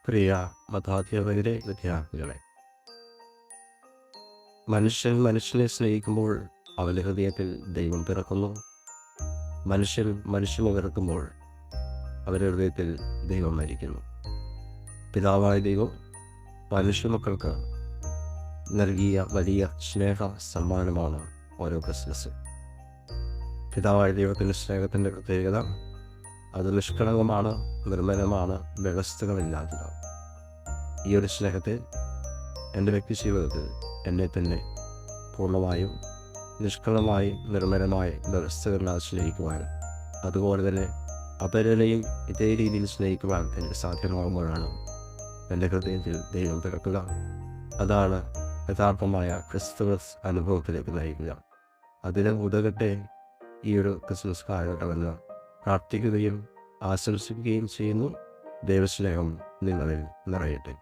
പ്രിയ മതാധ്യാപകരെ, വിദ്യാർത്ഥികളെ, മനുഷ്യൻ മനുഷ്യനെ സ്നേഹിക്കുമ്പോൾ അവൻ്റെ ഹൃദയത്തിൽ ദൈവം പിറക്കുന്നു. മനുഷ്യൻ മനുഷ്യനെ വെറുക്കുമ്പോൾ അവരുടെ ഹൃദയത്തിൽ ദൈവം മരിക്കുന്നു. പിതാവായ ദൈവം മനുഷ്യമക്കൾക്ക് നൽകിയ വലിയ സ്നേഹ സമ്മാനമാണ് ഓരോ ക്രിസ്മസ്. പിതാവായ ദൈവത്തിൻ്റെ സ്നേഹത്തിൻ്റെ പ്രത്യേകത അത് നിഷ്കളങ്കമാണ്, നിർമ്മലമാണ്, വ്യവസ്ഥകളില്ലാത്തതാണ്. ഈ ഒരു സ്നേഹത്തെ എൻ്റെ വ്യക്തി ജീവിതത്തിൽ എന്നെ തന്നെ പൂർണ്ണമായും നിഷ്കളങ്കമായും നിർമ്മലമായി വ്യവസ്ഥകളില്ലാതെ സ്നേഹിക്കുവാനും അതുപോലെ തന്നെ അപരനെയും ഇതേ രീതിയിൽ സ്നേഹിക്കുവാൻ എനിക്ക് സാധ്യമാകുമ്പോഴാണ് എൻ്റെ ഹൃദയത്തിൽ ദൈവം പിറക്കുക. അതാണ് യഥാർത്ഥമായ ക്രിസ്തുമസ് അനുഭവത്തിലേക്ക് നയിക്കുക. അതിന് ഉതകട്ടെ ഈ ഒരു ക്രിസ്മസ് കാലഘട്ടമെന്ന് പ്രാർത്ഥിക്കുകയും ആശംസിക്കുകയും ചെയ്യുന്നു. ദൈവസ്നേഹം നിങ്ങളിൽ നിറയട്ടെ.